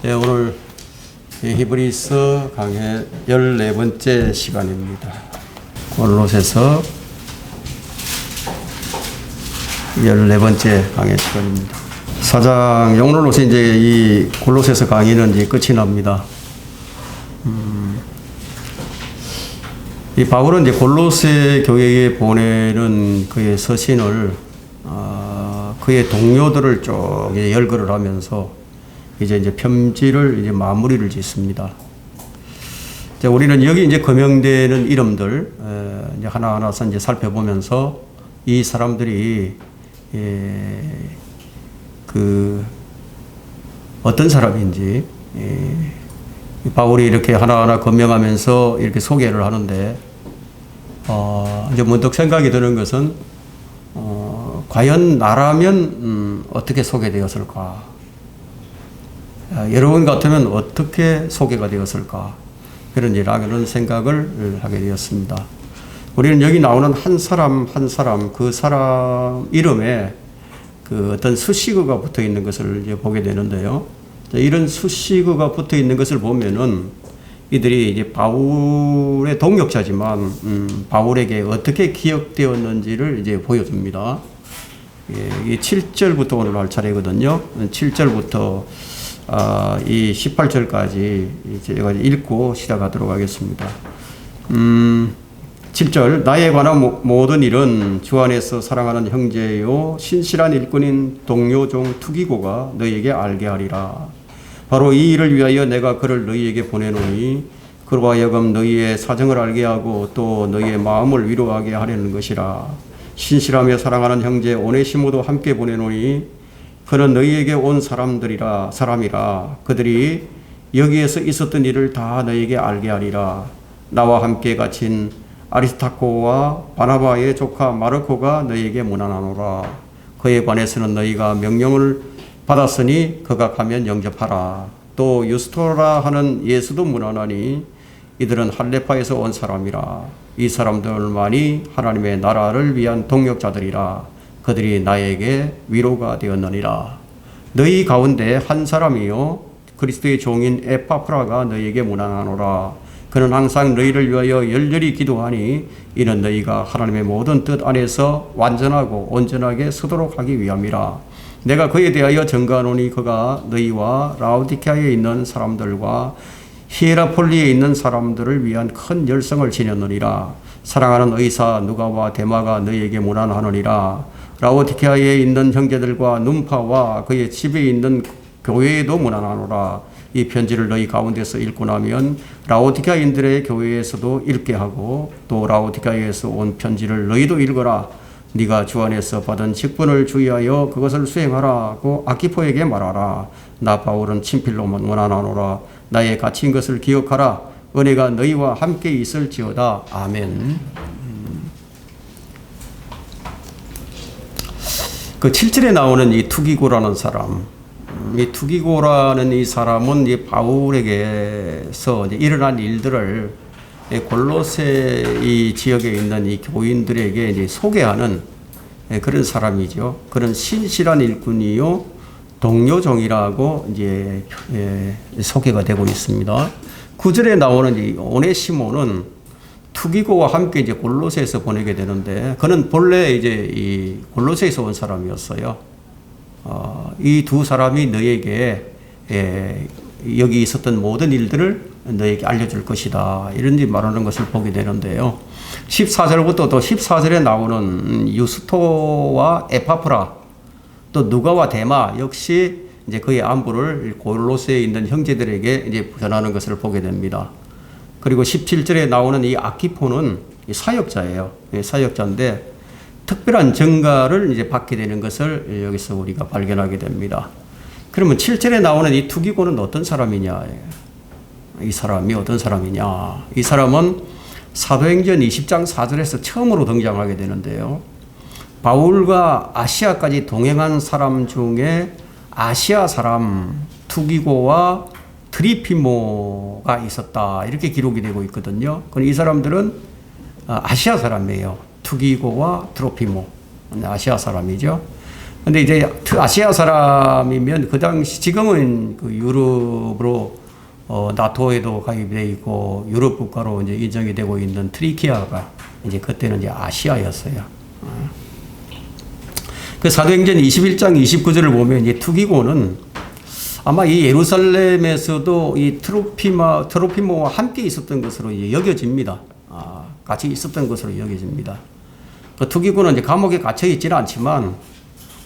네, 오늘 히브리서 강의 14번째 시간입니다. 골로새서 14번째 강의 시간입니다. 오늘로서 이제 이 골로새서 강의는 이제 끝이 납니다. 이 바울은 이제 골로새 교회에 보내는 그의 서신을 그의 동료들을 쭉 열거를 하면서 이제 편지를 이제 마무리를 짓습니다. 이제 우리는 여기 이제 거명되는 이름들 이제 하나하나 이제 살펴보면서 이 사람들이 그 어떤 사람인지 바울이 이렇게 하나하나 거명하면서 이렇게 소개를 하는데 이제 문득 생각이 드는 것은 과연 나라면 어떻게 소개되었을까? 여러분 같으면 어떻게 소개가 되었을까? 그런 생각을 하게 되었습니다. 우리는 여기 나오는 한 사람 한 사람 그 사람 이름에 그 어떤 수식어가 붙어 있는 것을 이제 보게 되는데요. 이런 수식어가 붙어 있는 것을 보면은 이들이 이제 바울의 동역자지만 바울에게 어떻게 기억되었는지를 이제 보여줍니다. 이 7절부터 오늘 할 차례거든요. 7절부터 이 18절까지 제가 읽고 시작하도록 하겠습니다. 7절 나에 관한 모든 일은 주 안에서 사랑하는 형제요 신실한 일꾼인 동료 종 투기고가 너희에게 알게 하리라. 바로 이 일을 위하여 내가 그를 너희에게 보내노니 그로 하여금 너희의 사정을 알게 하고 또 너희의 마음을 위로하게 하려는 것이라. 신실하며 사랑하는 형제 오네시모도 함께 보내노니 그는 너희에게 온 사람이라 그들이 여기에서 있었던 일을 다 너희에게 알게 하리라. 나와 함께 갇힌 아리스타코와 바나바의 조카 마르코가 너희에게 문안하노라. 그에 관해서는 너희가 명령을 받았으니 그가 가면 영접하라. 또 유스토라 하는 예수도 문안하니 이들은 할레파에서 온 사람이라. 이 사람들만이 하나님의 나라를 위한 동역자들이라. 그들이 나에게 위로가 되었느니라. 너희 가운데 한 사람이요 그리스도의 종인 에파프라가 너희에게 문안하노라. 그는 항상 너희를 위하여 열렬히 기도하니 이는 너희가 하나님의 모든 뜻 안에서 완전하고 온전하게 서도록 하기 위함이라. 내가 그에 대하여 증거하노니 그가 너희와 라오디케아에 있는 사람들과 히에라폴리에 있는 사람들을 위한 큰 열성을 지녔느니라. 사랑하는 의사 누가와 데마가 너희에게 문안하느니라. 라오디케아에 있는 형제들과 눈파와 그의 집에 있는 교회에도 문안하노라. 이 편지를 너희 가운데서 읽고 나면 라오디케아인들의 교회에서도 읽게 하고 또 라오디케아에서 온 편지를 너희도 읽어라. 네가 주 안에서 받은 직분을 주의하여 그것을 수행하라고 아키포에게 말하라. 나 바울은 친필로 문안하노라. 나의 갇힌 것을 기억하라. 은혜가 너희와 함께 있을지어다. 아멘. 그 7절에 나오는 이 투기고라는 사람, 이 투기고라는 이 사람은 이 바울에게서 일어난 일들을 골로새 이 지역에 있는 이 교인들에게 이제 소개하는 그런 사람이죠. 그런 신실한 일꾼이요 동료종이라고 이제 소개가 되고 있습니다. 9절에 나오는 이 오네시모는 투기고와 함께 이제 골로새에서 보내게 되는데 그는 본래 이제 이 골로새에서 온 사람이었어요. 이 두 사람이 너에게 여기 있었던 모든 일들을 너에게 알려줄 것이다. 이런 지 말하는 것을 보게 되는데요. 14절부터 또 14절에 나오는 유스토와 에파프라 또 누가와 데마 역시 이제 그의 안부를 골로새에 있는 형제들에게 이제 전하는 것을 보게 됩니다. 그리고 17절에 나오는 이 아키포는 사역자예요. 사역자인데 특별한 증가를 이제 받게 되는 것을 여기서 우리가 발견하게 됩니다. 그러면 7절에 나오는 이 투기고는 어떤 사람이냐? 이 사람이 어떤 사람이냐? 이 사람은 사도행전 20장 4절에서 처음으로 등장하게 되는데요. 바울과 아시아까지 동행한 사람 중에 아시아 사람 투기고와 드리피모가 있었다. 이렇게 기록이 되고 있거든요. 이 사람들은 아시아 사람이에요. 투기고와 드로피모. 아시아 사람이죠. 근데 이제 아시아 사람이면 그 당시 지금은 그 유럽으로 나토에도 가입돼 있고 유럽 국가로 이제 인정이 되고 있는 트리키아가 이제 그때는 이제 아시아였어요. 그 사도행전 21장 29절을 보면 이제 투기고는 아마 이 예루살렘에서도 이 트로피모와 함께 있었던 것으로 이제 여겨집니다. 같이 있었던 것으로 여겨집니다. 그 투기고는 이제 감옥에 갇혀 있지는 않지만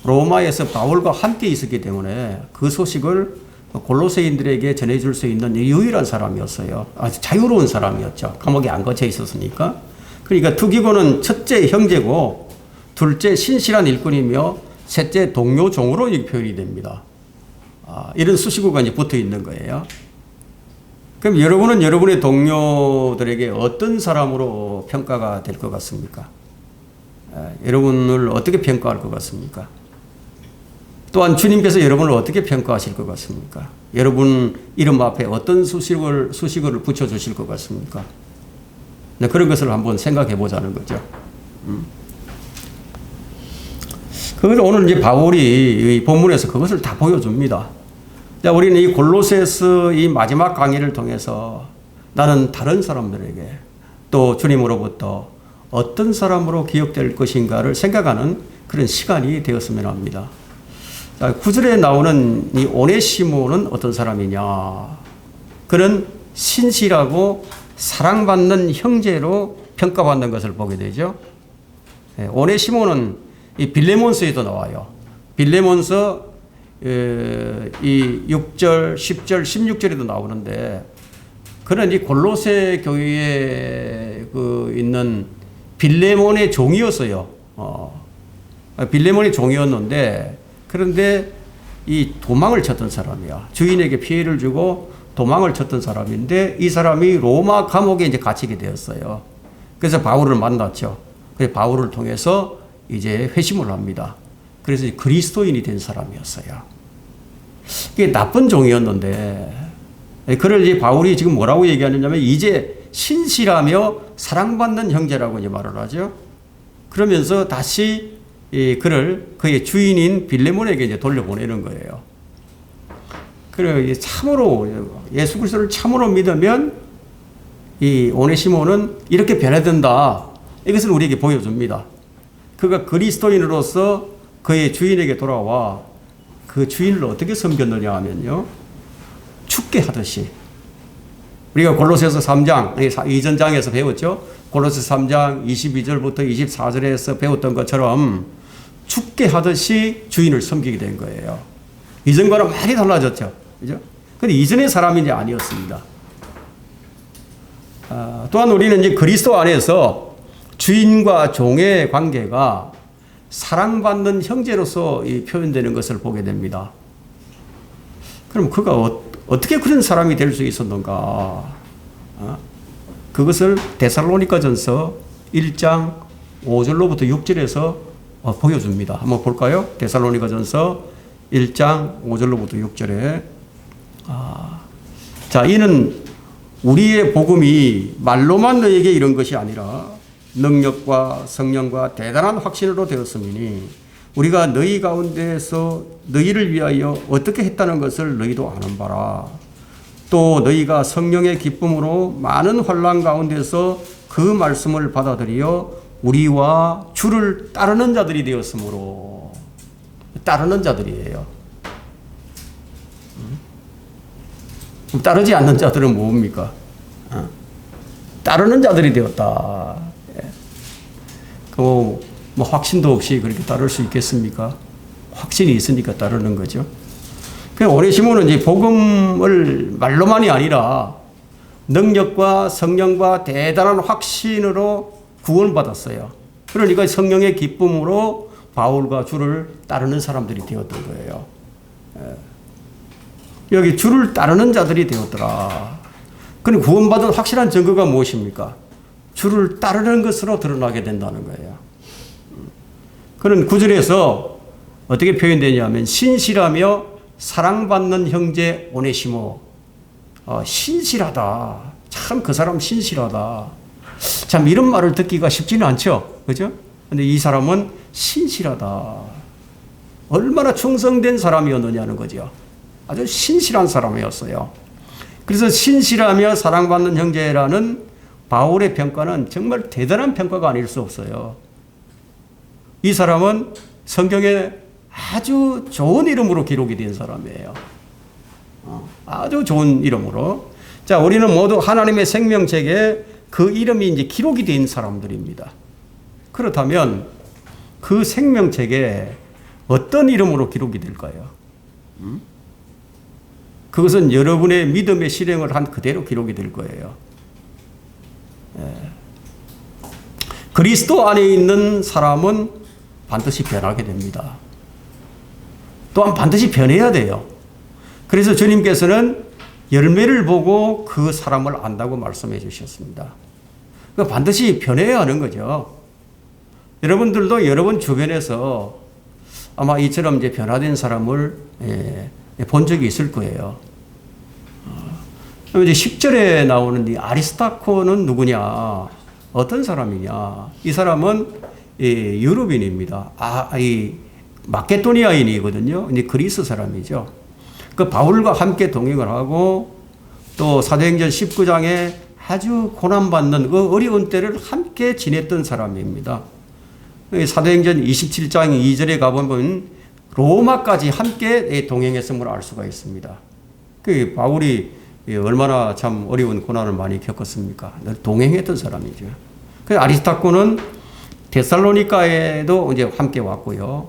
로마에서 바울과 함께 있었기 때문에 그 소식을 골로새인들에게 전해줄 수 있는 유일한 사람이었어요. 아주 자유로운 사람이었죠. 감옥에 안 갇혀 있었으니까. 그러니까 투기고는 첫째 형제고 둘째 신실한 일꾼이며 셋째 동료 종으로 표현이 됩니다. 이런 수식어가 이제 붙어 있는 거예요. 그럼 여러분은 여러분의 동료들에게 어떤 사람으로 평가가 될 것 같습니까? 여러분을 어떻게 평가할 것 같습니까? 또한 주님께서 여러분을 어떻게 평가하실 것 같습니까? 여러분 이름 앞에 어떤 수식어를 붙여주실 것 같습니까? 네, 그런 것을 한번 생각해 보자는 거죠. 그걸 오늘 이제 바울이 이 본문에서 그것을 다 보여줍니다. 자, 우리는 이 골로새서 이 마지막 강의를 통해서 나는 다른 사람들에게 또 주님으로부터 어떤 사람으로 기억될 것인가를 생각하는 그런 시간이 되었으면 합니다. 자, 9절에 나오는 이 오네시모는 어떤 사람이냐? 그는 신실하고 사랑받는 형제로 평가받는 것을 보게 되죠. 오네시모는 이 빌레몬서에도 나와요. 빌레몬서 이 6절, 10절, 16절에도 나오는데 그는 이 골로새 교회에 있는 빌레몬의 종이었어요. 빌레몬의 종이었는데 그런데 이 도망을 쳤던 사람이야. 주인에게 피해를 주고 도망을 쳤던 사람인데 이 사람이 로마 감옥에 이제 갇히게 되었어요. 그래서 바울을 만났죠. 그래서 바울을 통해서 이제 회심을 합니다. 그래서 그리스도인이 된 사람이었어요. 이게 나쁜 종이었는데 그를 이제 바울이 지금 뭐라고 얘기하느냐면 이제 신실하며 사랑받는 형제라고 이제 말을 하죠. 그러면서 다시 그를 그의 주인인 빌레몬에게 이제 돌려보내는 거예요. 그래 참으로 예수 그리스도를 참으로 믿으면 이 오네시모는 이렇게 변화된다. 이것을 우리에게 보여줍니다. 그가 그리스도인으로서 그의 주인에게 돌아와 그 주인을 어떻게 섬겼느냐 하면요. 죽게 하듯이. 우리가 골로새서 3장, 이전 장에서 배웠죠. 골로새 3장 22절부터 24절에서 배웠던 것처럼 죽게 하듯이 주인을 섬기게 된 거예요. 이전과는 많이 달라졌죠. 그죠? 근데 이전의 사람이 이제 아니었습니다. 또한 우리는 이제 그리스도 안에서 주인과 종의 관계가 사랑받는 형제로서 표현되는 것을 보게 됩니다. 그럼 그가 어떻게 그런 사람이 될 수 있었는가? 그것을 데살로니가전서 1장 5절로부터 6절에서 보여줍니다. 한번 볼까요? 데살로니가전서 1장 5절로부터 6절에 자, 이는 우리의 복음이 말로만 너에게 이런 것이 아니라 능력과 성령과 대단한 확신으로 되었음이니 우리가 너희 가운데에서 너희를 위하여 어떻게 했다는 것을 너희도 아는 바라. 또 너희가 성령의 기쁨으로 많은 환난 가운데서 그 말씀을 받아들여 우리와 주를 따르는 자들이 되었으므로. 따르는 자들이에요. 따르지 않는 자들은 뭡니까? 따르는 자들이 되었다. 뭐 확신도 없이 그렇게 따를 수 있겠습니까? 확신이 있으니까 따르는 거죠. 오네시모는 이제 복음을 말로만이 아니라 능력과 성령과 대단한 확신으로 구원받았어요. 그러니까 성령의 기쁨으로 바울과 주를 따르는 사람들이 되었던 거예요. 여기 주를 따르는 자들이 되었더라. 그럼 구원받은 확실한 증거가 무엇입니까? 주를 따르는 것으로 드러나게 된다는 거예요. 그런 구절에서 어떻게 표현되냐면 신실하며 사랑받는 형제 오네시모. 신실하다. 참 그 사람 신실하다. 참 이런 말을 듣기가 쉽지는 않죠. 그죠? 근데 이 사람은 신실하다. 얼마나 충성된 사람이었느냐는 거죠. 아주 신실한 사람이었어요. 그래서 신실하며 사랑받는 형제라는 바울의 평가는 정말 대단한 평가가 아닐 수 없어요. 이 사람은 성경에 아주 좋은 이름으로 기록이 된 사람이에요. 아주 좋은 이름으로. 자, 우리는 모두 하나님의 생명책에 그 이름이 이제 기록이 된 사람들입니다. 그렇다면 그 생명책에 어떤 이름으로 기록이 될까요? 그것은 여러분의 믿음의 실행을 한 그대로 기록이 될 거예요. 그리스도 안에 있는 사람은 반드시 변하게 됩니다. 또한 반드시 변해야 돼요. 그래서 주님께서는 열매를 보고 그 사람을 안다고 말씀해 주셨습니다. 그러니까 반드시 변해야 하는 거죠. 여러분들도 여러분 주변에서 아마 이처럼 이제 변화된 사람을 본 적이 있을 거예요. 이제 10절에 나오는 이 아리스타코는 누구냐? 어떤 사람이냐? 이 사람은 유럽인입니다. 이 마케도니아인이거든요. 이제 그리스 사람이죠. 그 바울과 함께 동행을 하고 또 사도행전 19장에 아주 고난받는 그 어려운 때를 함께 지냈던 사람입니다. 사도행전 27장 2절에 가보면 로마까지 함께 동행했음을 알 수가 있습니다. 그 바울이 얼마나 참 어려운 고난을 많이 겪었습니까? 동행했던 사람이죠. 그 아리스타코는 데살로니가에도 이제 함께 왔고요.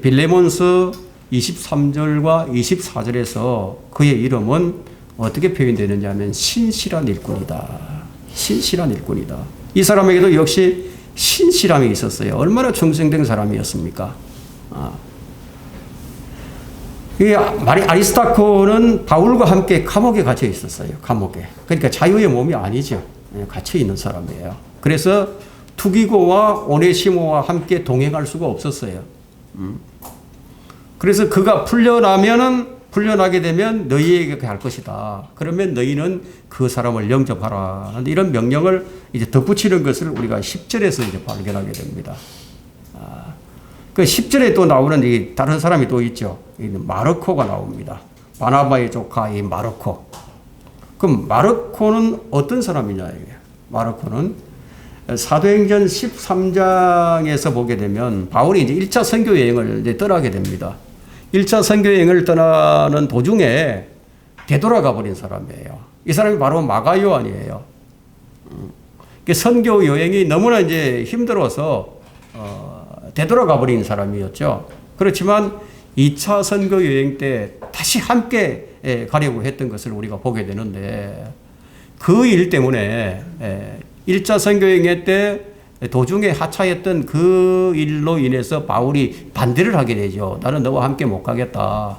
빌레몬스 23절과 24절에서 그의 이름은 어떻게 표현되느냐 하면 신실한 일꾼이다. 신실한 일꾼이다. 이 사람에게도 역시 신실함이 있었어요. 얼마나 충성된 사람이었습니까? 이 아리스타코는 바울과 함께 감옥에 갇혀 있었어요. 감옥에. 그러니까 자유의 몸이 아니죠. 갇혀 있는 사람이에요. 그래서 투기고와 오네시모와 함께 동행할 수가 없었어요. 그래서 그가 풀려나게 되면 너희에게 갈 것이다. 그러면 너희는 그 사람을 영접하라. 이런 명령을 이제 덧붙이는 것을 우리가 10절에서 이제 발견하게 됩니다. 그 10절에 또 나오는 이 다른 사람이 또 있죠. 마르코가 나옵니다. 바나바의 조카 이 마르코. 그럼 마르코는 어떤 사람이냐 이게. 마르코는 사도행전 13장에서 보게 되면 바울이 이제 1차 선교 여행을 이제 떠나게 됩니다. 1차 선교 여행을 떠나는 도중에 되돌아가 버린 사람이에요. 이 사람이 바로 마가 요한이에요. 선교 여행이 너무나 이제 힘들어서 되돌아가 버린 사람이었죠. 그렇지만 2차 선교 여행 때 다시 함께 가려고 했던 것을 우리가 보게 되는데 그 일 때문에 1차 선교 여행 때 도중에 하차했던 그 일로 인해서 바울이 반대를 하게 되죠. 나는 너와 함께 못 가겠다.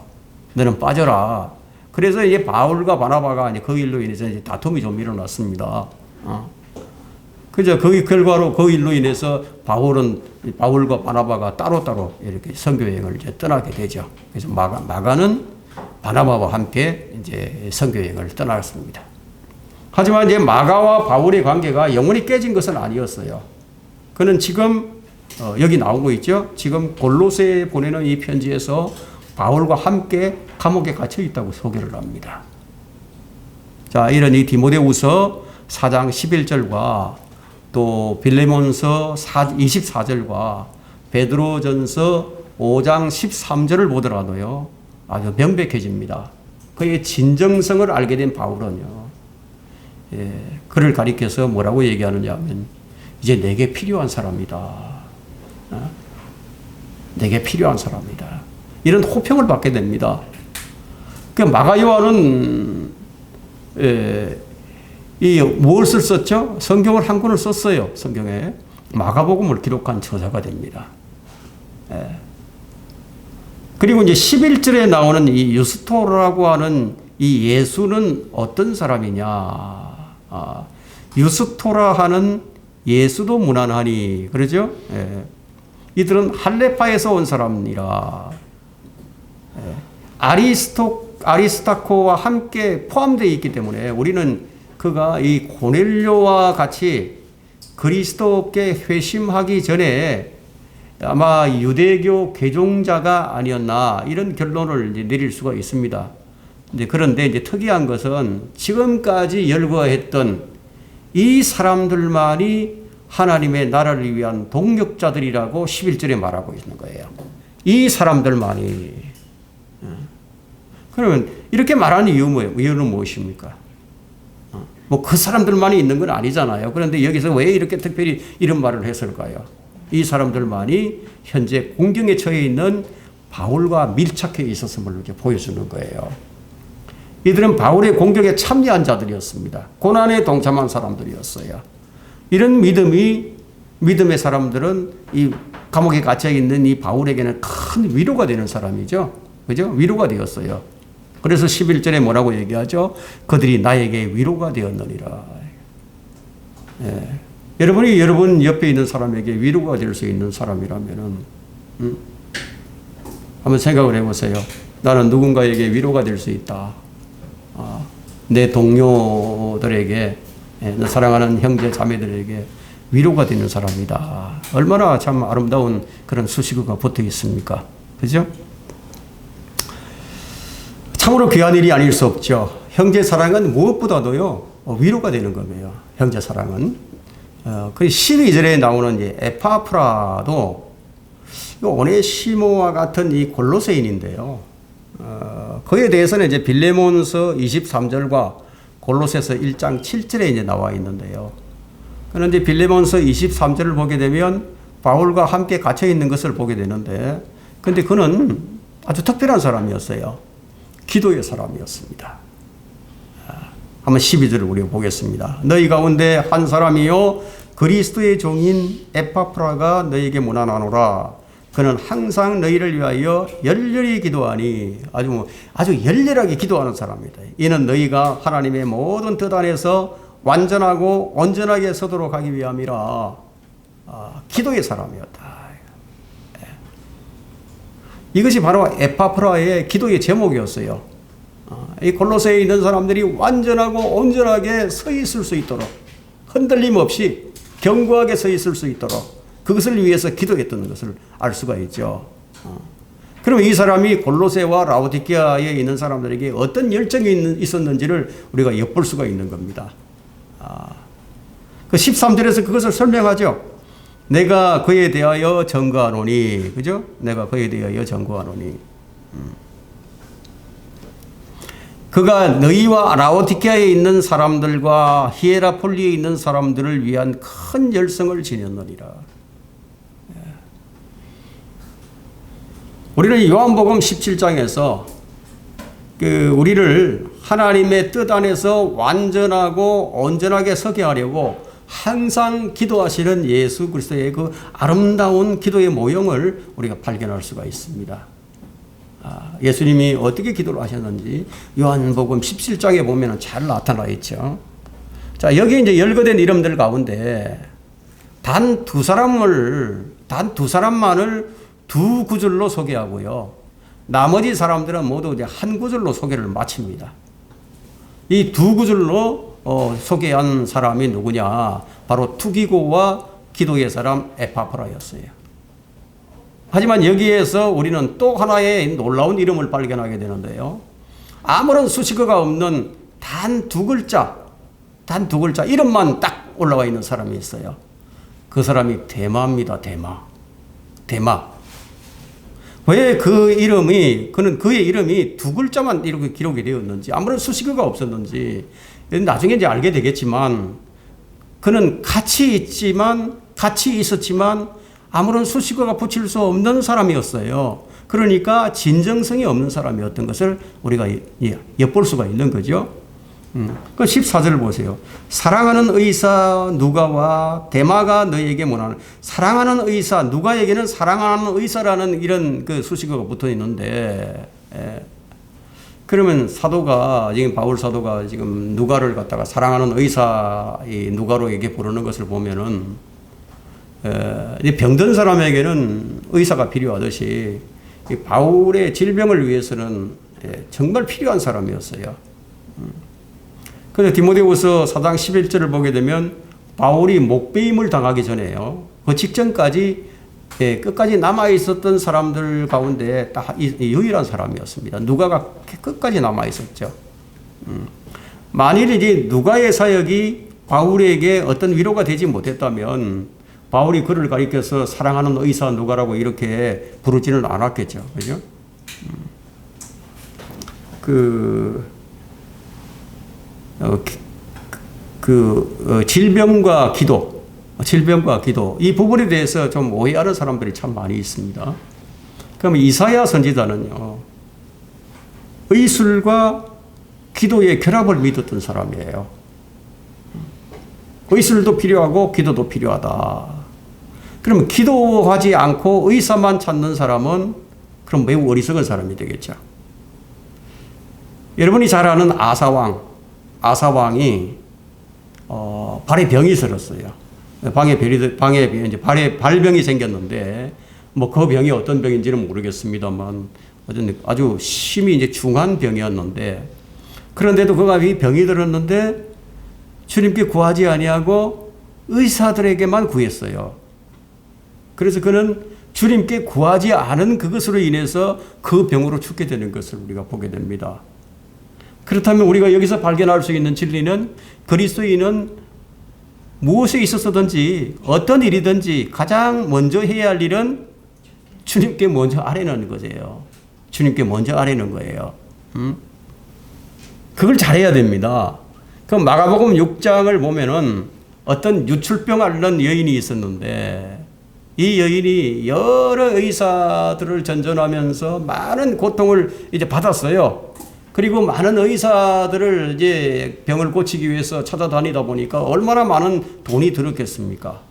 너는 빠져라. 그래서 이제 바울과 바나바가 이제 그 일로 인해서 이제 다툼이 좀 일어났습니다. 그죠? 그 결과로 그 일로 인해서 바울과 바나바가 따로따로 이렇게 선교 여행을 이제 떠나게 되죠. 그래서 마가는 바나바와 함께 이제 선교 여행을 떠났습니다. 하지만 이제 마가와 바울의 관계가 영원히 깨진 것은 아니었어요. 그는 지금 여기 나오고 있죠. 지금 골로새에 보내는 이 편지에서 바울과 함께 감옥에 갇혀 있다고 소개를 합니다. 자, 이런 이 디모데후서 4장 11절과 또 빌레몬서 24절과 베드로전서 5장 13절을 보더라도요. 아주 명백해집니다. 그의 진정성을 알게 된 바울은요. 그를 가리켜서 뭐라고 얘기하느냐 하면 이제 내게 필요한 사람이다. 내게 필요한 사람이다. 이런 호평을 받게 됩니다. 그 마가 요한은 이 무엇을 썼죠? 성경을 한 권을 썼어요. 성경에 마가복음을 기록한 저자가 됩니다. 그리고 이제 11절에 나오는 이 유스토라고 하는 이 예수는 어떤 사람이냐? 유스토라 하는 예수도 무난하니 그러죠? 이들은 할레파에서 온 사람이라. 아리스타코와 함께 포함되어 있기 때문에 우리는 그가 이 고넬료와 같이 그리스도께 회심하기 전에 아마 유대교 개종자가 아니었나 이런 결론을 이제 내릴 수가 있습니다. 그런데 이제 특이한 것은 지금까지 열거했던 이 사람들만이 하나님의 나라를 위한 동력자들이라고 11절에 말하고 있는 거예요. 이 사람들만이. 그러면 이렇게 말하는 이유는 무엇입니까? 뭐 그 사람들만이 있는 건 아니잖아요. 그런데 여기서 왜 이렇게 특별히 이런 말을 했을까요? 이 사람들만이 현재 공경에 처해 있는 바울과 밀착해 있었음을 이렇게 보여주는 거예요. 이들은 바울의 공격에 참여한 자들이었습니다. 고난에 동참한 사람들이었어요. 이런 믿음의 사람들은 이 감옥에 갇혀 있는 이 바울에게는 큰 위로가 되는 사람이죠. 그죠? 위로가 되었어요. 그래서 11절에 뭐라고 얘기하죠? 그들이 나에게 위로가 되었느니라. 예. 여러분이 여러분 옆에 있는 사람에게 위로가 될 수 있는 사람이라면은, 한번 생각을 해보세요. 나는 누군가에게 위로가 될 수 있다. 내 동료들에게, 내 사랑하는 형제 자매들에게 위로가 되는 사람이다. 얼마나 참 아름다운 그런 수식어가 붙어 있습니까? 그죠? 참으로 귀한 일이 아닐 수 없죠. 형제 사랑은 무엇보다도요, 위로가 되는 거예요. 형제 사랑은. 그 12절에 나오는 이제 에파프라도 오네시모와 같은 이 골로새인인데요. 그에 대해서는 이제 빌레몬서 23절과 골로새서 1장 7절에 이제 나와 있는데요. 그런데 빌레몬서 23절을 보게 되면 바울과 함께 갇혀 있는 것을 보게 되는데, 근데 그는 아주 특별한 사람이었어요. 기도의 사람이었습니다. 한번 12절을 우리가 보겠습니다. 너희 가운데 한 사람이요 그리스도의 종인 에파프라가 너희에게 문안하노라. 그는 항상 너희를 위하여 열렬히 기도하니, 아주 열렬하게 기도하는 사람이다. 이는 너희가 하나님의 모든 뜻 안에서 완전하고 온전하게 서도록 하기 위함이라. 기도의 사람이었다. 이것이 바로 에파프라의 기도의 제목이었어요. 이 골로새에 있는 사람들이 완전하고 온전하게 서 있을 수 있도록, 흔들림 없이 견고하게 서 있을 수 있도록 그것을 위해서 기도했던 것을 알 수가 있죠. 그럼 이 사람이 골로새와 라오디게아에 있는 사람들에게 어떤 열정이 있었는지를 우리가 엿볼 수가 있는 겁니다. 그 13절에서 그것을 설명하죠. 내가 그에 대하여 전거하노니, 그죠? 내가 그에 대하여 전거하노니. 그가 너희와 라오디게아에 있는 사람들과 히에라폴리에 있는 사람들을 위한 큰 열성을 지녔느니라. 우리는 요한복음 17장에서 우리를 하나님의 뜻 안에서 완전하고 온전하게 서게 하려고 항상 기도하시는 예수 그리스도의 그 아름다운 기도의 모형을 우리가 발견할 수가 있습니다. 예수님이 어떻게 기도를 하셨는지 요한복음 17장에 보면 잘 나타나 있죠. 자, 여기 이제 열거된 이름들 가운데 단 두 사람만을 두 구절로 소개하고요. 나머지 사람들은 모두 이제 한 구절로 소개를 마칩니다. 이 두 구절로 소개한 사람이 누구냐? 바로 투기고와 기도의 사람 에파프라였어요. 하지만 여기에서 우리는 또 하나의 놀라운 이름을 발견하게 되는데요. 아무런 수식어가 없는 단 두 글자 이름만 딱 올라와 있는 사람이 있어요. 그 사람이 데마입니다. 데마. 왜 그의 이름이 두 글자만 이렇게 기록이 되었는지, 아무런 수식어가 없었는지 나중에 이제 알게 되겠지만, 그는 같이 있었지만 아무런 수식어가 붙일 수 없는 사람이었어요. 그러니까 진정성이 없는 사람이었던 것을 우리가 엿볼 수가 있는 거죠. 그 14절을 보세요. 사랑하는 의사 누가와 데마가 너희에게 문안하노라. 사랑하는 의사, 누가에게는 사랑하는 의사라는 이런 그 수식어가 붙어 있는데, 그러면 바울 사도가 지금 누가를 갖다가 사랑하는 의사, 이 누가로에게 부르는 것을 보면은, 병든 사람에게는 의사가 필요하듯이 바울의 질병을 위해서는 정말 필요한 사람이었어요. 그래서 디모데후서 4장 11절을 보게 되면 바울이 목베임을 당하기 전에요. 그 직전까지 예, 끝까지 남아 있었던 사람들 가운데 딱 유일한 사람이었습니다. 누가가 끝까지 남아 있었죠. 만일 이제 누가의 사역이 바울에게 어떤 위로가 되지 못했다면 바울이 그를 가리켜서 사랑하는 의사 누가라고 이렇게 부르지는 않았겠죠. 그죠? 질병과 기도 이 부분에 대해서 좀 오해하는 사람들이 참 많이 있습니다. 그럼 이사야 선지자는요, 의술과 기도의 결합을 믿었던 사람이에요. 의술도 필요하고 기도도 필요하다. 그럼 기도하지 않고 의사만 찾는 사람은 그럼 매우 어리석은 사람이 되겠죠. 여러분이 잘 아는 아사왕이 발에 병이 들었어요. 발에 발병이 생겼는데 뭐 그 병이 어떤 병인지는 모르겠습니다만 아주 심히 이제 중한 병이었는데, 그런데도 그가 이 병이 들었는데 주님께 구하지 아니하고 의사들에게만 구했어요. 그래서 그는 주님께 구하지 않은 그것으로 인해서 그 병으로 죽게 되는 것을 우리가 보게 됩니다. 그렇다면 우리가 여기서 발견할 수 있는 진리는 그리스도인은 무엇에 있어서든지 어떤 일이든지 가장 먼저 해야 할 일은 주님께 먼저 아뢰는 거예요. 주님께 먼저 아뢰는 거예요. 그걸 잘해야 됩니다. 그 마가복음 6장을 보면은 어떤 유출병 앓는 여인이 있었는데 이 여인이 여러 의사들을 전전하면서 많은 고통을 이제 받았어요. 그리고 많은 의사들을 이제 병을 고치기 위해서 찾아다니다 보니까 얼마나 많은 돈이 들었겠습니까?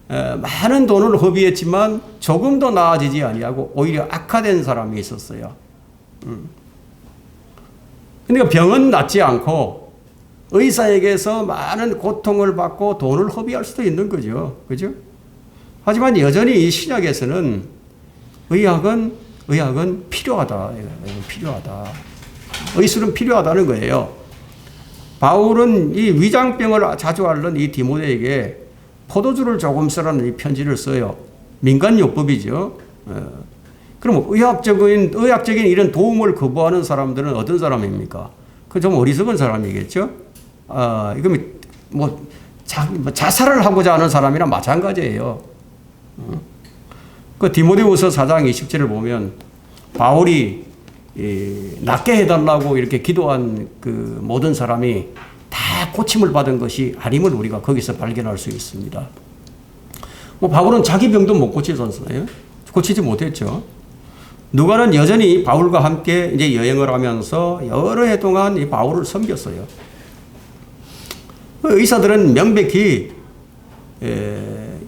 많은 돈을 허비했지만 조금도 나아지지 아니하고 오히려 악화된 사람이 있었어요. 그러니까 병은 낫지 않고 의사에게서 많은 고통을 받고 돈을 허비할 수도 있는 거죠. 그죠? 하지만 여전히 이 신약에서는 의학은 필요하다. 필요하다. 의술은 필요하다는 거예요. 바울은 이 위장병을 자주 앓는 이 디모데에게 포도주를 조금 쓰라는 이 편지를 써요. 민간요법이죠. 그럼 의학적인 이런 도움을 거부하는 사람들은 어떤 사람입니까? 그 좀 어리석은 사람이겠죠. 이거 뭐 자살을 하고자 하는 사람이랑 마찬가지예요. 그 디모데후서 4장 20절을 보면 바울이 낫게 해달라고 이렇게 기도한 그 모든 사람이 다 고침을 받은 것이 아님을 우리가 거기서 발견할 수 있습니다. 뭐 바울은 자기 병도 못 고치셨어요. 고치지 못했죠. 누가는 여전히 바울과 함께 이제 여행을 하면서 여러 해 동안 이 바울을 섬겼어요. 의사들은 명백히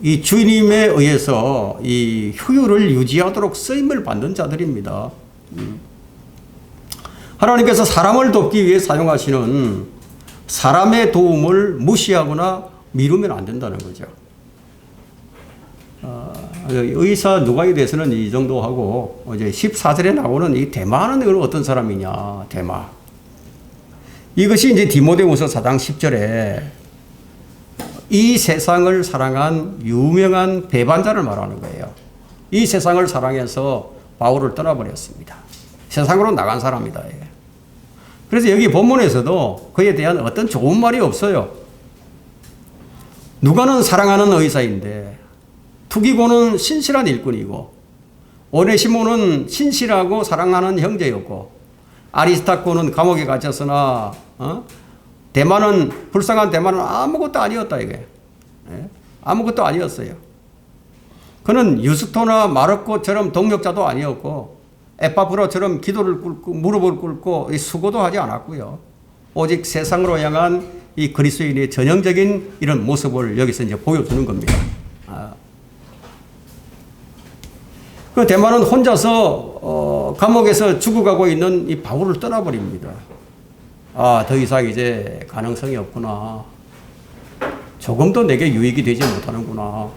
이 주님에 의해서 이 효율을 유지하도록 쓰임을 받는 자들입니다. 하나님께서 사람을 돕기 위해 사용하시는 사람의 도움을 무시하거나 미루면 안 된다는 거죠. 의사 누가에 대해서는 이 정도 하고, 이제 14절에 나오는 이 데마는 어떤 사람이냐, 데마. 이것이 이제 디모데후서 4장 10절에 이 세상을 사랑한 유명한 배반자를 말하는 거예요. 이 세상을 사랑해서 바울을 떠나버렸습니다. 세상으로 나간 사람이다. 그래서 여기 본문에서도 그에 대한 어떤 좋은 말이 없어요. 누가는 사랑하는 의사인데 투기고는 신실한 일꾼이고 오네시모는 신실하고 사랑하는 형제였고 아리스타코는 감옥에 갇혔으나 불쌍한 대만은 아무것도 아니었다 이게. 아무것도 아니었어요. 그는 유스토나 마르코처럼 동력자도 아니었고 에파프로처럼 기도를 꿇고 무릎을 꿇고 수고도 하지 않았고요. 오직 세상으로 향한 이 그리스도인의 전형적인 이런 모습을 여기서 이제 보여주는 겁니다. 그 대만은 혼자서 감옥에서 죽어가고 있는 이 바울을 떠나버립니다. 더 이상 이제 가능성이 없구나. 조금도 내게 유익이 되지 못하는구나.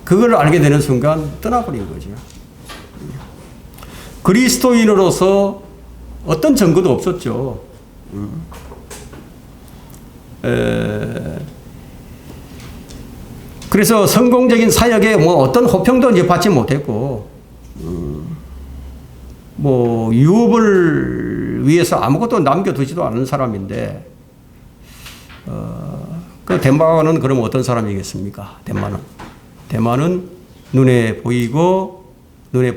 그걸 알게 되는 순간 떠나버린 거죠. 그리스도인으로서 어떤 증거도 없었죠. 그래서 성공적인 사역에 뭐 어떤 호평도 이제 받지 못했고, 뭐 유업을 위해서 아무것도 남겨두지도 않은 사람인데, 그 데마는 그럼 어떤 사람이겠습니까? 데마는 눈에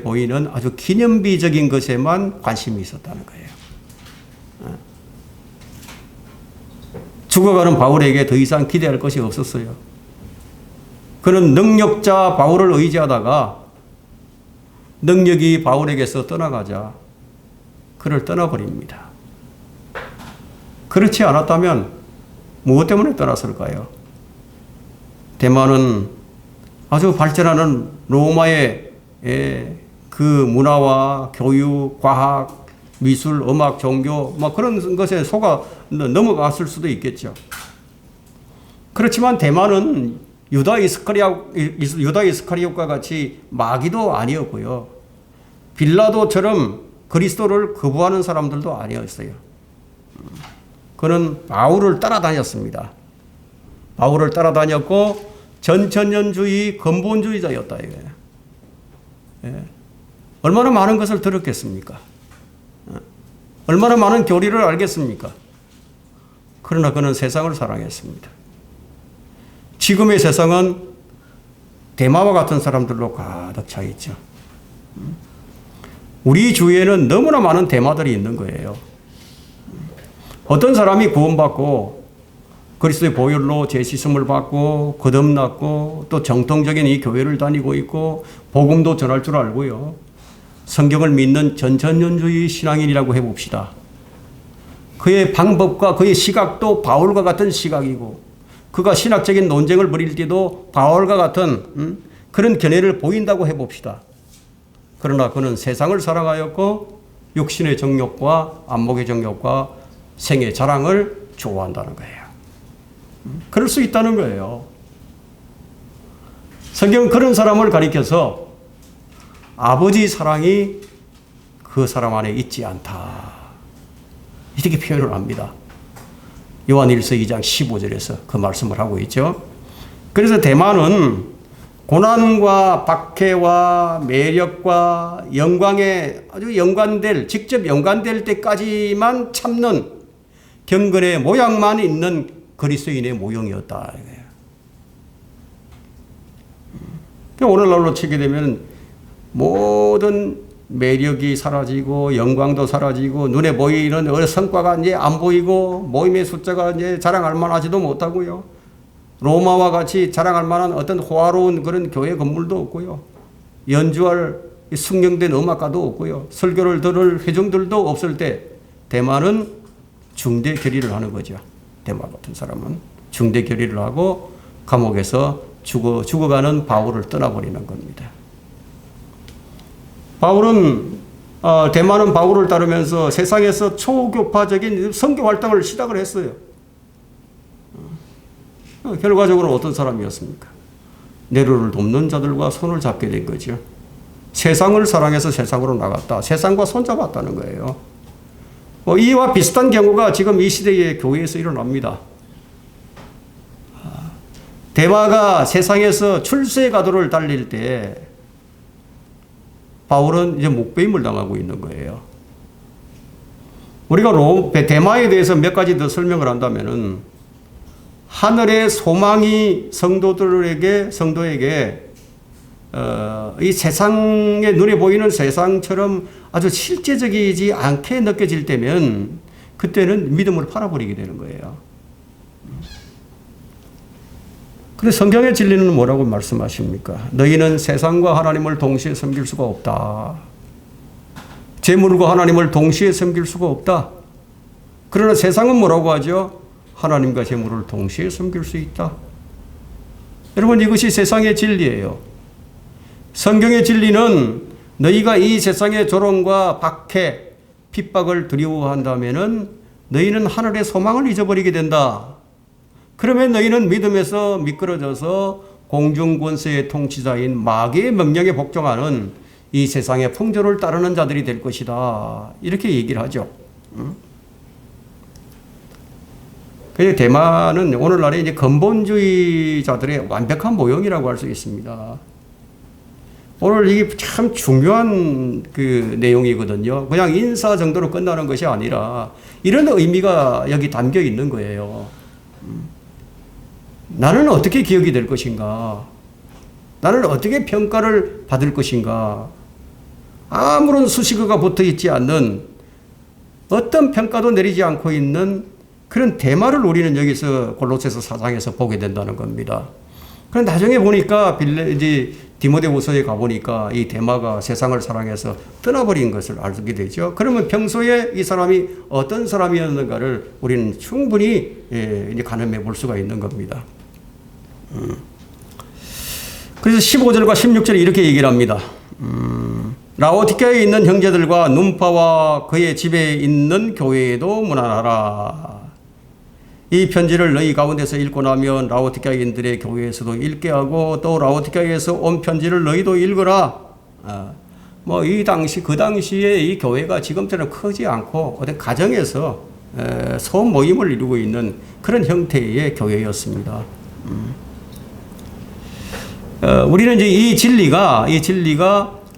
보이는 아주 기념비적인 것에만 관심이 있었다는 거예요. 죽어가는 바울에게 더 이상 기대할 것이 없었어요. 그는 능력자 바울을 의지하다가 능력이 바울에게서 떠나가자 그를 떠나버립니다. 그렇지 않았다면 무엇 때문에 떠났을까요? 데마는 아주 발전하는 로마의 그 문화와 교육, 과학, 미술, 음악, 종교 뭐 그런 것에 속아 넘어갔을 수도 있겠죠. 그렇지만 데마는 유다 이스카리ot과 같이 마귀도 아니었고요. 빌라도처럼 그리스도를 거부하는 사람들도 아니었어요. 그는 바울을 따라다녔습니다. 바울을 따라다녔고 전천년주의 근본주의자였다 이거예요. 얼마나 많은 것을 들었겠습니까? 얼마나 많은 교리를 알겠습니까? 그러나 그는 세상을 사랑했습니다. 지금의 세상은 데마와 같은 사람들로 가득 차 있죠. 우리 주위에는 너무나 많은 데마들이 있는 거예요. 어떤 사람이 구원받고 그리스도의 보혈로 재시씀을 받고 거듭났고 또 정통적인 이 교회를 다니고 있고 복음도 전할 줄 알고요. 성경을 믿는 전천년주의 신앙인이라고 해봅시다. 그의 방법과 그의 시각도 바울과 같은 시각이고 그가 신학적인 논쟁을 벌일 때도 바울과 같은 그런 견해를 보인다고 해봅시다. 그러나 그는 세상을 사랑하였고 육신의 정욕과 안목의 정욕과 생의 자랑을 좋아한다는 거예요. 그럴 수 있다는 거예요. 성경은 그런 사람을 가리켜서 아버지 사랑이 그 사람 안에 있지 않다. 이렇게 표현을 합니다. 요한일서 2장 15절에서 그 말씀을 하고 있죠. 그래서 데마는 고난과 박해와 매력과 영광에 아주 직접 연관될 때까지만 참는 경건의 모양만 있는 그리스도인의 모형이었다. 오늘날로 치게 되면 모든 매력이 사라지고 영광도 사라지고 눈에 보이는 성과가 이제 안 보이고 모임의 숫자가 이제 자랑할 만하지도 못하고요. 로마와 같이 자랑할 만한 어떤 호화로운 그런 교회 건물도 없고요. 연주할 숙련된 음악가도 없고요. 설교를 들을 회중들도 없을 때 데마는 중대 결의를 하는 거죠. 데마 같은 사람은 중대 결의를 하고 감옥에서 죽어가는 바울을 떠나버리는 겁니다. 데마는 바울을 따르면서 세상에서 초교파적인 선교 활동을 시작을 했어요. 결과적으로 어떤 사람이었습니까? 네로를 돕는 자들과 손을 잡게 된 거죠. 세상을 사랑해서 세상으로 나갔다. 세상과 손잡았다는 거예요. 이와 비슷한 경우가 지금 이 시대의 교회에서 일어납니다. 데마가 세상에서 출세 가도를 달릴 때 바울은 이제 목배임을 당하고 있는 거예요. 우리가 데마에 대해서 몇 가지 더 설명을 한다면은 하늘의 소망이 성도에게 이 세상에 눈에 보이는 세상처럼 아주 실제적이지 않게 느껴질 때면 그때는 믿음을 팔아버리게 되는 거예요. 그래서 성경의 진리는 뭐라고 말씀하십니까? 너희는 세상과 하나님을 동시에 섬길 수가 없다. 재물과 하나님을 동시에 섬길 수가 없다. 그러나 세상은 뭐라고 하죠? 하나님과 재물을 동시에 섬길 수 있다. 여러분, 이것이 세상의 진리예요. 성경의 진리는 너희가 이 세상의 조롱과 박해, 핍박을 두려워한다면은 너희는 하늘의 소망을 잊어버리게 된다. 그러면 너희는 믿음에서 미끄러져서 공중권세의 통치자인 마귀의 명령에 복종하는 이 세상의 풍조를 따르는 자들이 될 것이다. 이렇게 얘기를 하죠. 그래서 대만은 오늘날의 이제 근본주의자들의 완벽한 모형이라고 할 수 있습니다. 오늘 이게 참 중요한 그 내용이거든요. 그냥 인사 정도로 끝나는 것이 아니라 이런 의미가 여기 담겨 있는 거예요. 나는 어떻게 기억이 될 것인가? 나는 어떻게 평가를 받을 것인가? 아무런 수식어가 붙어 있지 않는 어떤 평가도 내리지 않고 있는 그런 대마를 우리는 여기서 골로새서 4장에서 보게 된다는 겁니다. 그럼 나중에 보니까 이제 디모데후서에 가보니까 이 대마가 세상을 사랑해서 떠나버린 것을 알게 되죠. 그러면 평소에 이 사람이 어떤 사람이었는가를 우리는 충분히 이제 가늠해 볼 수가 있는 겁니다. 그래서 15절과 16절에 이렇게 얘기를 합니다. 라오디케아에 있는 형제들과 눈파와 그의 집에 있는 교회에도 문안하라. 이 편지를 너희 가운데서 읽고 나면 라오디케아인들의 교회에서도 읽게 하고 또 라오디케아에서 온 편지를 너희도 읽어라. 뭐 이 당시 그 당시에 이 교회가 지금처럼 크지 않고 어떤 가정에서 소모임을 이루고 있는 그런 형태의 교회였습니다. 우리는 이제 이 진리가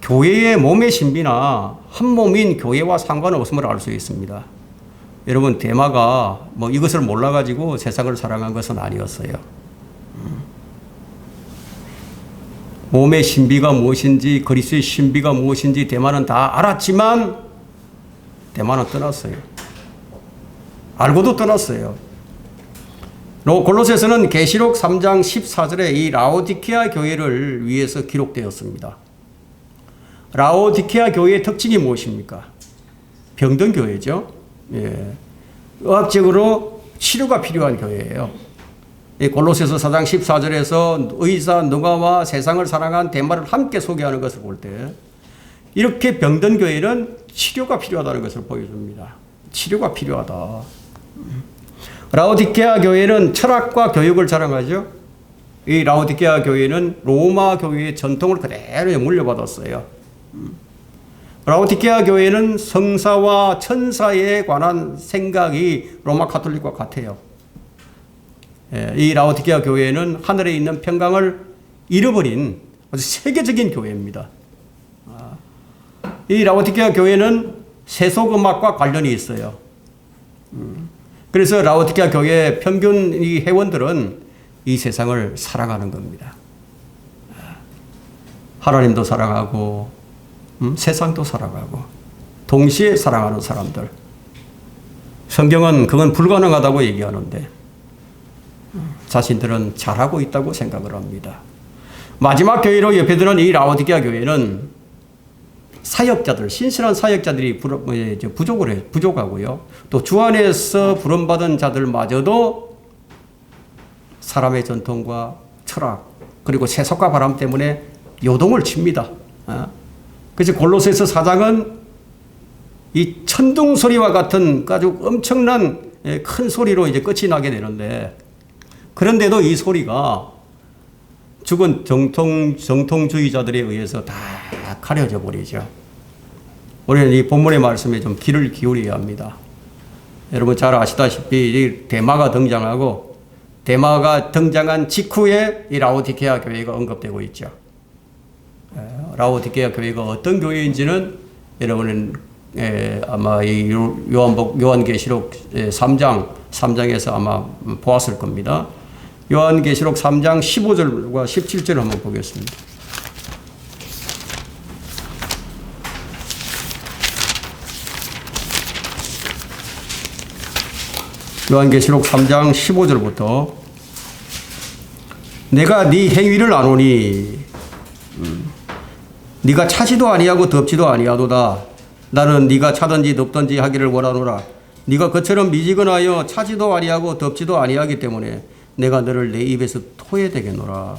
교회의 몸의 신비나 한 몸인 교회와 상관없음을 알 수 있습니다. 여러분, 대마가 뭐 이것을 몰라가지고 세상을 사랑한 것은 아니었어요. 몸의 신비가 무엇인지, 그리스도의 신비가 무엇인지 대마는 다 알았지만 대마는 떠났어요. 알고도 떠났어요. 골로새서는 계시록 3장 14절에 이 라오디케아 교회를 위해서 기록되었습니다. 라오디케아 교회의 특징이 무엇입니까? 병든 교회죠. 예. 의학적으로 치료가 필요한 교회예요. 골로새서 4장 14절에서 의사 누가와 세상을 사랑한 대마를 함께 소개하는 것을 볼 때 이렇게 병든 교회는 치료가 필요하다는 것을 보여줍니다. 치료가 필요하다. 라오디케아 교회는 철학과 교육을 자랑하죠. 이 라오디케아 교회는 로마 교회의 전통을 그대로 물려받았어요. 라오디케아 교회는 성사와 천사에 관한 생각이 로마 가톨릭과 같아요. 이 라오디케아 교회는 하늘에 있는 평강을 잃어버린 아주 세계적인 교회입니다. 이 라오디케아 교회는 세속음악과 관련이 있어요. 그래서 라오디케아 교회 평균 이 회원들은 이 세상을 사랑하는 겁니다. 하나님도 사랑하고 세상도 사랑하고 동시에 사랑하는 사람들. 성경은 그건 불가능하다고 얘기하는데 자신들은 잘하고 있다고 생각을 합니다. 마지막 교회로 옆에 드는 이 라오디게아 교회는 사역자들, 신실한 사역자들이 부족하고요. 또 주 안에서 부름받은 자들마저도 사람의 전통과 철학 그리고 세속과 바람 때문에 요동을 칩니다. 그래서 골로새서 4장은 이 천둥 소리와 같은 아주 엄청난 큰 소리로 이제 끝이 나게 되는데, 그런데도 이 소리가 죽은 정통주의자들에 의해서 다 가려져 버리죠. 우리는 이 본문의 말씀에 좀 귀를 기울여야 합니다. 여러분 잘 아시다시피 이 대마가 등장하고 대마가 등장한 직후에 이 라오디게아 교회가 언급되고 있죠. 라오디게아 교회가 어떤 교회인지는 여러분은 아마 이 요한계시록 3장에서 아마 보았을 겁니다. 요한계시록 3장 15절과 17절 한번 보겠습니다. 요한계시록 3장 15절부터 내가 네 행위를 아노니 네가 차지도 아니하고 덥지도 아니하도다. 나는 네가 차든지 덥든지 하기를 원하노라. 네가 그처럼 미지근하여 차지도 아니하고 덥지도 아니하기 때문에 내가 너를 내 입에서 토해대겠노라.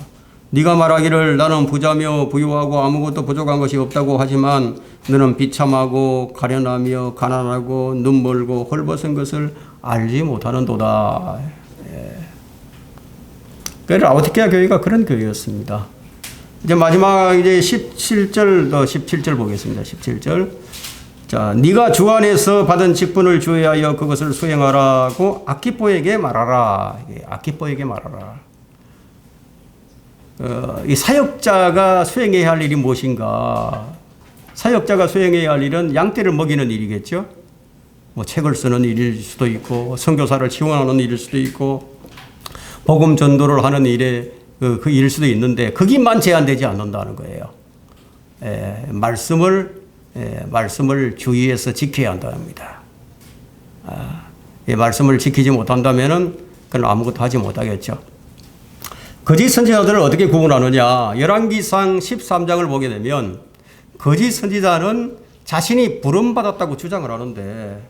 네가 말하기를 나는 부자며 부유하고 아무것도 부족한 것이 없다고 하지만 너는 비참하고 가련하며 가난하고 눈멀고 헐벗은 것을 알지 못하는도다. 라오디게아 교회가 그런 교회였습니다. 이제 마지막 이제 17절 보겠습니다. 17절. 자, 네가 주 안에서 받은 직분을 주에 하여 그것을 수행하라고 아키포에게 말하라. 아키포에게 말하라. 이 사역자가 수행해야 할 일이 무엇인가? 사역자가 수행해야 할 일은 양떼를 먹이는 일이겠죠. 뭐 책을 쓰는 일일 수도 있고, 선교사를 지원하는 일일 수도 있고, 복음 전도를 하는 일에 그 일일 수도 있는데 거기만 제한되지 않는다는 거예요. 말씀을 주의해서 지켜야 한답니다. 이 말씀을 지키지 못한다면은 그건 아무것도 하지 못하겠죠. 거짓 선지자들을 어떻게 구분하느냐? 열왕기상 13장을 보게 되면 거짓 선지자는 자신이 부름받았다고 주장을 하는데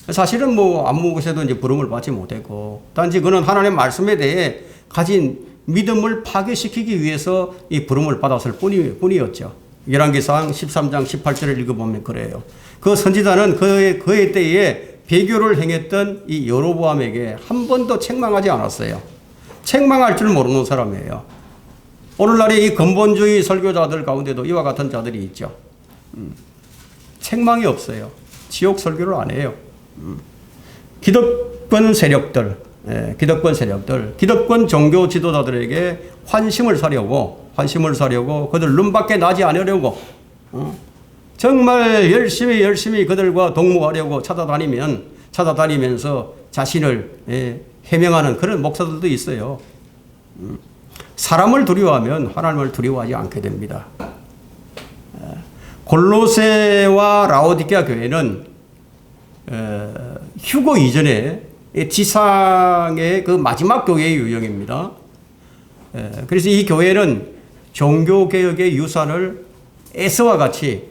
사실은 뭐 아무 곳에도 이제 부름을 받지 못했고 단지 그는 하나님의 말씀에 대해 가진 믿음을 파괴시키기 위해서 이 부름을 받았을 뿐이었죠. 열왕기상 13장 18절을 읽어보면 그래요. 그 선지자는 그의 때에 배교를 행했던 이 여로보암에게 한 번도 책망하지 않았어요. 책망할 줄 모르는 사람이에요. 오늘날의 이 근본주의 설교자들 가운데도 이와 같은 자들이 있죠. 책망이 없어요. 지옥 설교를 안 해요. 기득권 세력들, 기득권 종교 지도자들에게 환심을 사려고 그들 눈밖에 나지 않으려고 정말 열심히 그들과 동무하려고 찾아다니면서 자신을 해명하는 그런 목사들도 있어요. 사람을 두려워하면 하나님을 두려워하지 않게 됩니다. 골로새와 라오디게아 교회는 휴거 이전에 지상의 그 마지막 교회의 유형입니다. 그래서 이 교회는 종교개혁의 유산을 에서와 같이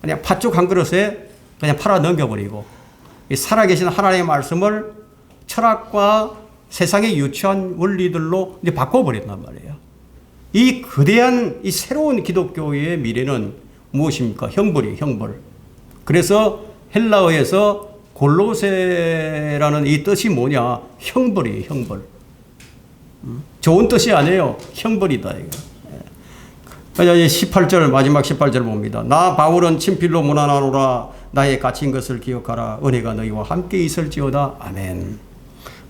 그냥 팥죽 한 그릇에 그냥 팔아 넘겨버리고 살아계신 하나님의 말씀을 철학과 세상의 유치한 원리들로 이제 바꿔버린단 말이에요. 이 거대한 이 새로운 기독교의 미래는 무엇입니까? 형벌이에요, 형벌. 그래서 헬라어에서 골로새라는 이 뜻이 뭐냐? 형벌이에요, 형벌. 좋은 뜻이 아니에요. 형벌이다, 이거. 그래서 18절, 마지막 18절 봅니다. 나 바울은 친필로 문안하노라. 나의 갇힌 것을 기억하라. 은혜가 너희와 함께 있을지어다. 아멘.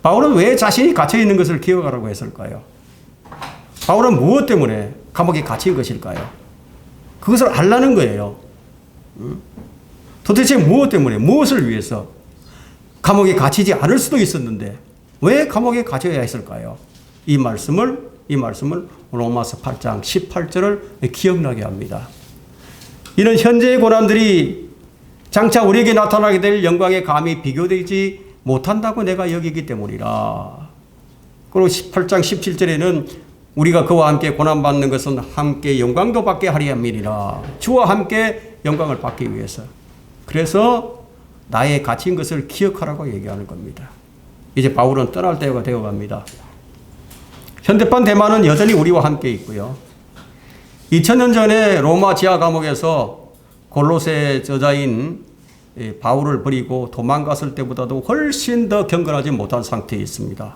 바울은 왜 자신이 갇혀있는 것을 기억하라고 했을까요? 바울은 무엇 때문에 감옥에 갇힌 것일까요? 그것을 알라는 거예요. 도대체 무엇 때문에, 무엇을 위해서 감옥에 갇히지 않을 수도 있었는데 왜 감옥에 갇혀야 했을까요? 이 말씀을 로마서 8장 18절을 기억나게 합니다. 이런 현재의 고난들이 장차 우리에게 나타나게 될 영광에 감히 비교되지 못한다고 내가 여기기 때문이라. 그리고 18장 17절에는 우리가 그와 함께 고난받는 것은 함께 영광도 받게 하리 함이니라. 주와 함께 영광을 받기 위해서. 그래서 나의 갇힌 것을 기억하라고 얘기하는 겁니다. 이제 바울은 떠날 때가 되어갑니다. 현대판 대만은 여전히 우리와 함께 있고요. 2000년 전에 로마 지하 감옥에서 골로새 저자인 바울을 버리고 도망갔을 때보다도 훨씬 더 경건하지 못한 상태에 있습니다.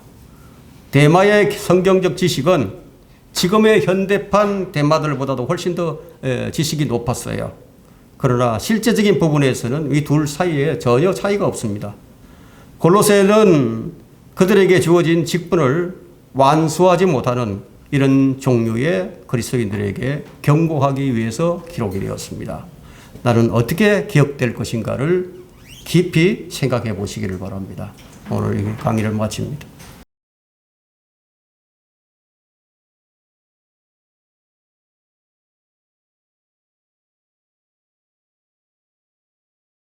대마의 성경적 지식은 지금의 현대판 대마들보다도 훨씬 더 지식이 높았어요. 그러나 실제적인 부분에서는 이 둘 사이에 전혀 차이가 없습니다. 골로새는 그들에게 주어진 직분을 완수하지 못하는 이런 종류의 그리스도인들에게 경고하기 위해서 기록이 되었습니다. 나는 어떻게 기억될 것인가를 깊이 생각해 보시기를 바랍니다. 오늘 이 강의를 마칩니다.